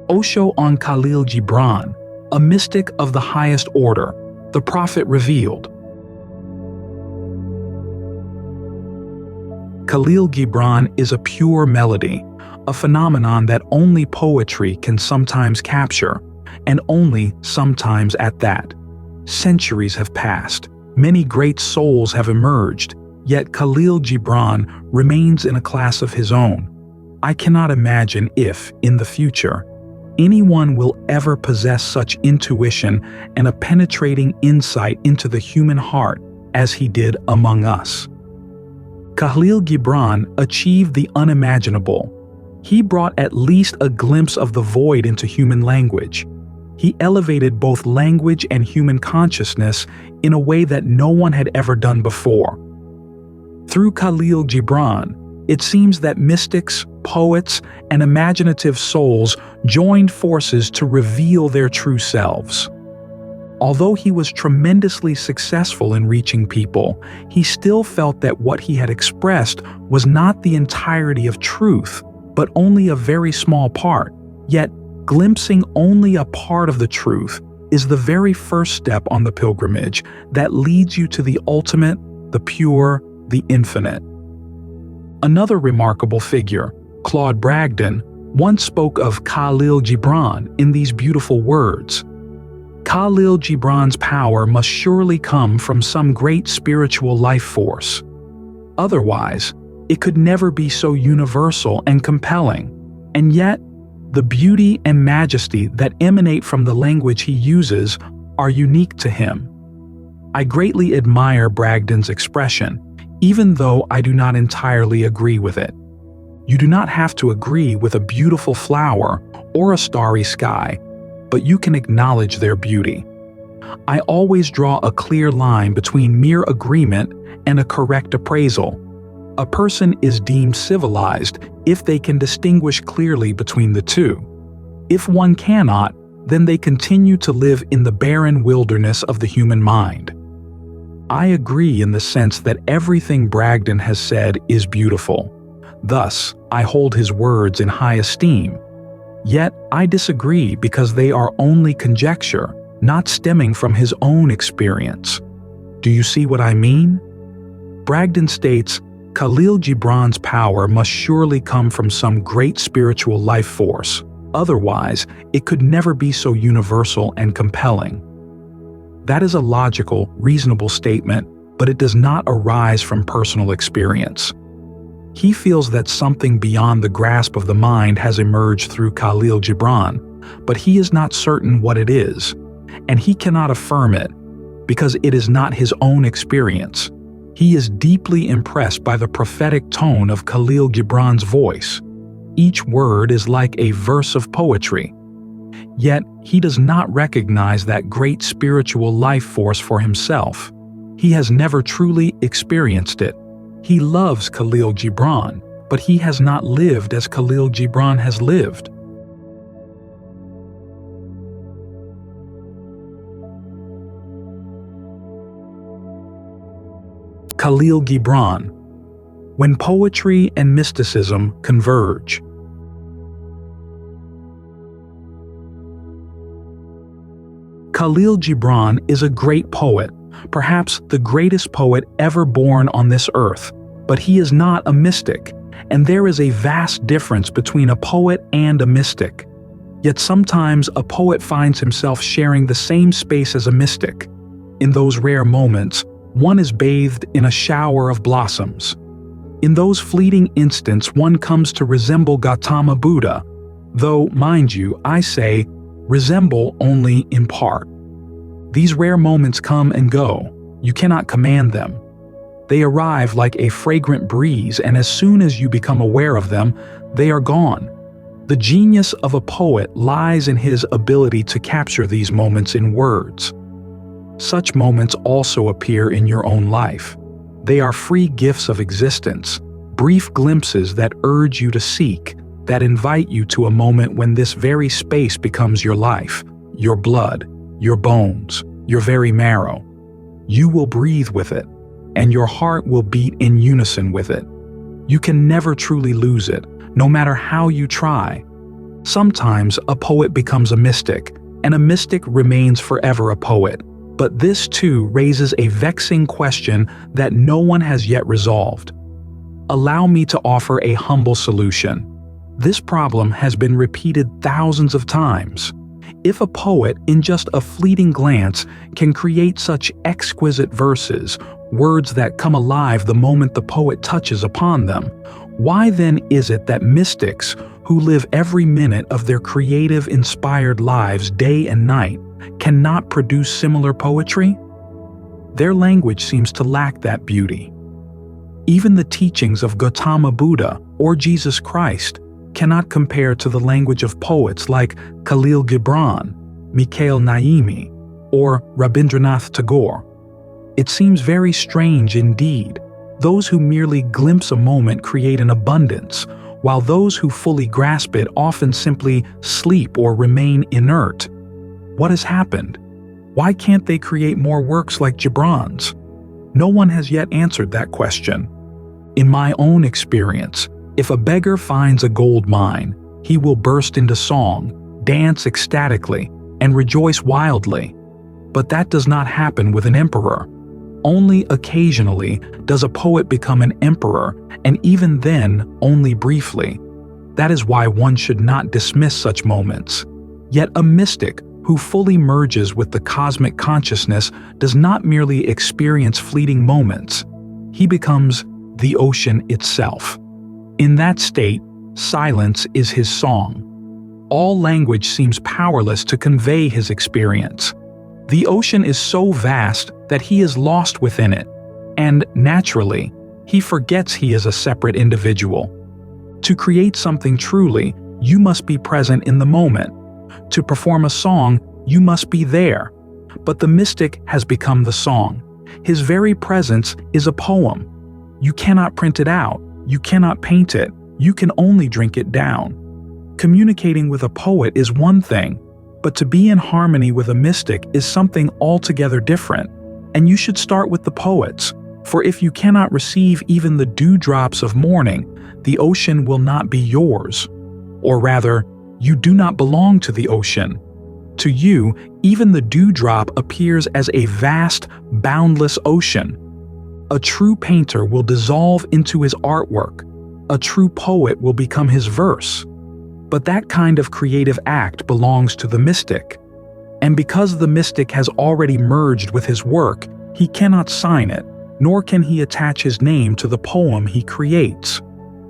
OSHO on Kahlil Gibran, a mystic of the highest order, the prophet revealed. Kahlil Gibran is a pure melody, a phenomenon that only poetry can sometimes capture, and only sometimes at that. Centuries have passed, many great souls have emerged, yet Kahlil Gibran remains in a class of his own. I cannot imagine if, in the future, anyone will ever possess such intuition and a penetrating insight into the human heart as he did among us. Kahlil Gibran achieved the unimaginable. He brought at least a glimpse of the void into human language. He elevated both language and human consciousness in a way that no one had ever done before. Through Kahlil Gibran, it seems that mystics, poets, and imaginative souls joined forces to reveal their true selves. Although he was tremendously successful in reaching people, he still felt that what he had expressed was not the entirety of truth, but only a very small part. Yet, glimpsing only a part of the truth is the very first step on the pilgrimage that leads you to the ultimate, the pure, the infinite. Another remarkable figure, Claude Bragdon, once spoke of Kahlil Gibran in these beautiful words. Kahlil Gibran's power must surely come from some great spiritual life force. Otherwise, it could never be so universal and compelling. And yet, the beauty and majesty that emanate from the language he uses are unique to him. I greatly admire Bragdon's expression, even though I do not entirely agree with it. You do not have to agree with a beautiful flower or a starry sky, but you can acknowledge their beauty. I always draw a clear line between mere agreement and a correct appraisal. A person is deemed civilized if they can distinguish clearly between the two. If one cannot, then they continue to live in the barren wilderness of the human mind. I agree in the sense that everything Bragdon has said is beautiful. Thus, I hold his words in high esteem. Yet, I disagree because they are only conjecture, not stemming from his own experience. Do you see what I mean? Bragdon states, Kahlil Gibran's power must surely come from some great spiritual life force. Otherwise, it could never be so universal and compelling. That is a logical, reasonable statement, but it does not arise from personal experience. He feels that something beyond the grasp of the mind has emerged through Kahlil Gibran, but he is not certain what it is, and he cannot affirm it because it is not his own experience. He is deeply impressed by the prophetic tone of Kahlil Gibran's voice. Each word is like a verse of poetry. Yet, he does not recognize that great spiritual life force for himself. He has never truly experienced it. He loves Kahlil Gibran, but he has not lived as Kahlil Gibran has lived. Kahlil Gibran, when poetry and mysticism converge. Kahlil Gibran is a great poet, perhaps the greatest poet ever born on this earth, but he is not a mystic, and there is a vast difference between a poet and a mystic. Yet sometimes a poet finds himself sharing the same space as a mystic. In those rare moments, one is bathed in a shower of blossoms. In those fleeting instants, one comes to resemble Gautama Buddha, though, mind you, I say, resemble only in part. These rare moments come and go. You cannot command them. They arrive like a fragrant breeze, and as soon as you become aware of them, they are gone. The genius of a poet lies in his ability to capture these moments in words. Such moments also appear in your own life. They are free gifts of existence, brief glimpses that urge you to seek, that invite you to a moment when this very space becomes your life, your blood, your bones, your very marrow. You will breathe with it, and your heart will beat in unison with it. You can never truly lose it, no matter how you try. Sometimes a poet becomes a mystic, and a mystic remains forever a poet. But this too raises a vexing question that no one has yet resolved. Allow me to offer a humble solution. This problem has been repeated thousands of times. If a poet, in just a fleeting glance, can create such exquisite verses, words that come alive the moment the poet touches upon them, why then is it that mystics, who live every minute of their creative, inspired lives day and night, cannot produce similar poetry? Their language seems to lack that beauty. Even the teachings of Gautama Buddha or Jesus Christ cannot compare to the language of poets like Kahlil Gibran, Mikhail Naimi, or Rabindranath Tagore. It seems very strange indeed. Those who merely glimpse a moment create an abundance, while those who fully grasp it often simply sleep or remain inert. What has happened? Why can't they create more works like Gibran's? No one has yet answered that question. In my own experience, if a beggar finds a gold mine, he will burst into song, dance ecstatically, and rejoice wildly. But that does not happen with an emperor. Only occasionally does a poet become an emperor, and even then only briefly. That is why one should not dismiss such moments. Yet a mystic who fully merges with the cosmic consciousness does not merely experience fleeting moments. He becomes the ocean itself. In that state, silence is his song. All language seems powerless to convey his experience. The ocean is so vast that he is lost within it, and naturally, he forgets he is a separate individual. To create something truly, you must be present in the moment. To perform a song, you must be there. But the mystic has become the song. His very presence is a poem. You cannot print it out. You cannot paint it. You can only drink it down. Communicating with a poet is one thing, but to be in harmony with a mystic is something altogether different. And you should start with the poets, for if you cannot receive even the dewdrops of morning, the ocean will not be yours. Or rather, you do not belong to the ocean. To you, even the dewdrop appears as a vast, boundless ocean. A true painter will dissolve into his artwork. A true poet will become his verse. But that kind of creative act belongs to the mystic. And because the mystic has already merged with his work, he cannot sign it, nor can he attach his name to the poem he creates.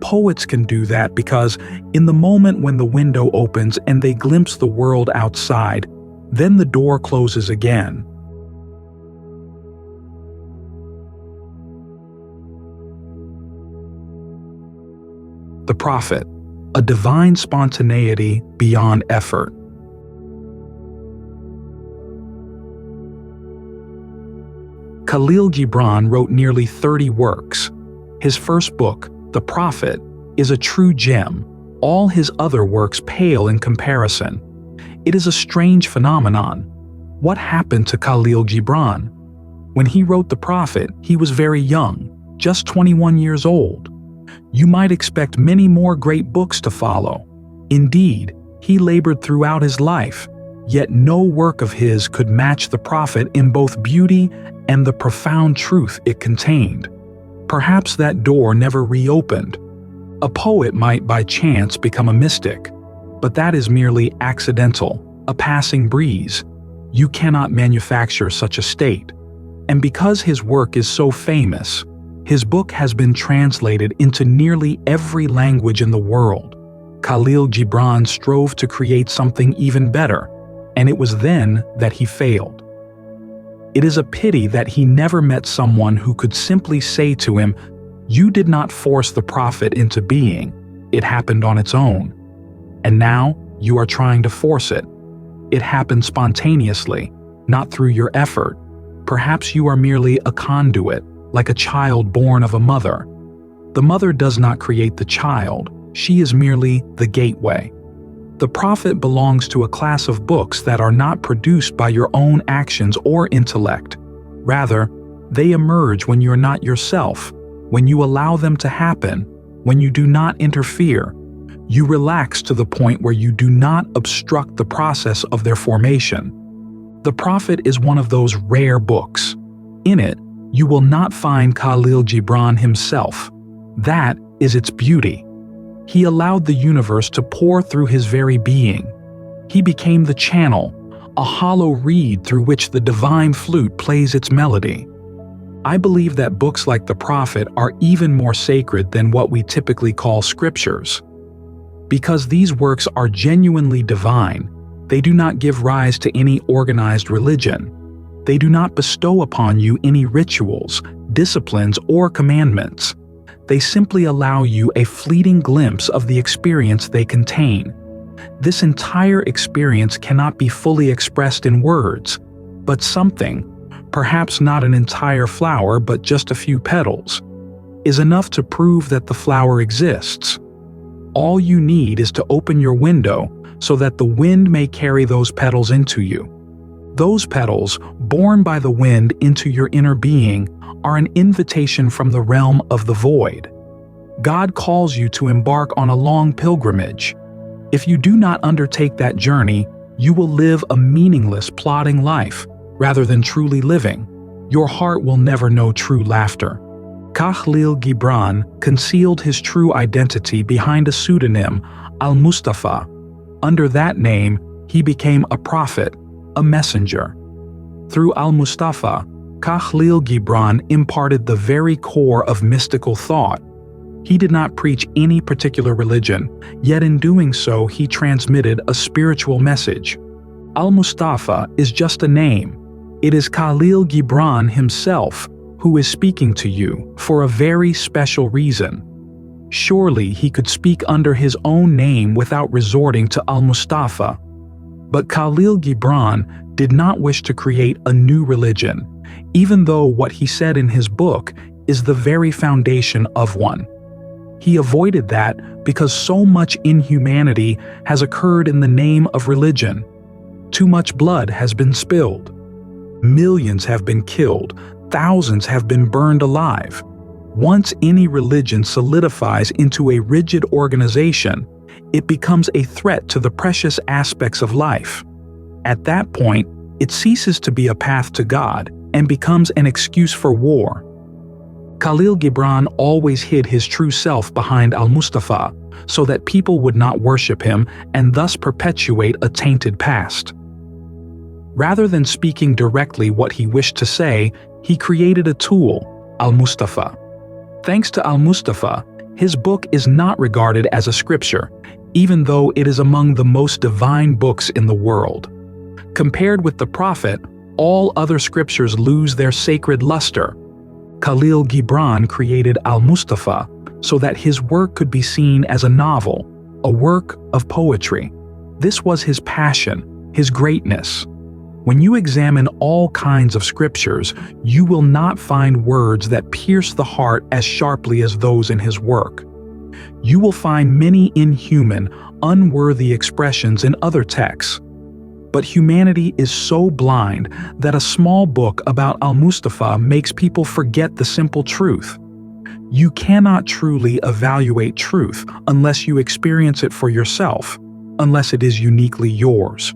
Poets can do that because, in the moment when the window opens and they glimpse the world outside, then the door closes again. The prophet, a divine spontaneity beyond effort. Kahlil Gibran wrote nearly 30 works. His first book, The Prophet, is a true gem. All his other works pale in comparison. It is a strange phenomenon. What happened to Kahlil Gibran? When he wrote The Prophet, he was very young, just 21 years old. You might expect many more great books to follow. Indeed, he labored throughout his life, yet no work of his could match The Prophet in both beauty and the profound truth it contained. Perhaps that door never reopened. A poet might by chance become a mystic, but that is merely accidental, a passing breeze. You cannot manufacture such a state. And because his work is so famous, his book has been translated into nearly every language in the world. Kahlil Gibran strove to create something even better, and it was then that he failed. It is a pity that he never met someone who could simply say to him, "You did not force the prophet into being. It happened on its own. And now you are trying to force it. It happened spontaneously, not through your effort. Perhaps you are merely a conduit, like a child born of a mother. The mother does not create the child. She is merely the gateway. The prophet belongs to a class of books that are not produced by your own actions or intellect. Rather, they emerge when you're not yourself, when you allow them to happen, when you do not interfere. You relax to the point where you do not obstruct the process of their formation. The Prophet is one of those rare books. In it, you will not find Kahlil Gibran himself. That is its beauty. He allowed the universe to pour through his very being. He became the channel, a hollow reed through which the divine flute plays its melody. I believe that books like the Prophet are even more sacred than what we typically call scriptures. Because these works are genuinely divine, they do not give rise to any organized religion. They do not bestow upon you any rituals, disciplines, or commandments. They simply allow you a fleeting glimpse of the experience they contain. This entire experience cannot be fully expressed in words, but something, perhaps not an entire flower but just a few petals, is enough to prove that the flower exists. All you need is to open your window so that the wind may carry those petals into you. Those petals, borne by the wind into your inner being, are an invitation from the realm of the void. God calls you to embark on a long pilgrimage. If you do not undertake that journey, you will live a meaningless, plodding life, rather than truly living. Your heart will never know true laughter. Kahlil Gibran concealed his true identity behind a pseudonym, Al-Mustafa. Under that name, he became a prophet, a messenger. Through Al-Mustafa, Kahlil Gibran imparted the very core of mystical thought. He did not preach any particular religion, yet in doing so he transmitted a spiritual message. Al-Mustafa is just a name. It is Kahlil Gibran himself who is speaking to you for a very special reason. Surely he could speak under his own name without resorting to Al-Mustafa. But Kahlil Gibran did not wish to create a new religion, even though what he said in his book is the very foundation of one. He avoided that because so much inhumanity has occurred in the name of religion. Too much blood has been spilled. Millions have been killed. Thousands have been burned alive. Once any religion solidifies into a rigid organization, it becomes a threat to the precious aspects of life. At that point, it ceases to be a path to God and becomes an excuse for war. Kahlil Gibran always hid his true self behind Al-Mustafa so that people would not worship him and thus perpetuate a tainted past. Rather than speaking directly what he wished to say, he created a tool, Al-Mustafa. Thanks to Al-Mustafa, his book is not regarded as a scripture, even though it is among the most divine books in the world. Compared with the Prophet, all other scriptures lose their sacred luster. Kahlil Gibran created Al-Mustafa so that his work could be seen as a novel, a work of poetry. This was his passion, his greatness. When you examine all kinds of scriptures, you will not find words that pierce the heart as sharply as those in his work. You will find many inhuman, unworthy expressions in other texts. But humanity is so blind that a small book about Al-Mustafa makes people forget the simple truth. You cannot truly evaluate truth unless you experience it for yourself, unless it is uniquely yours.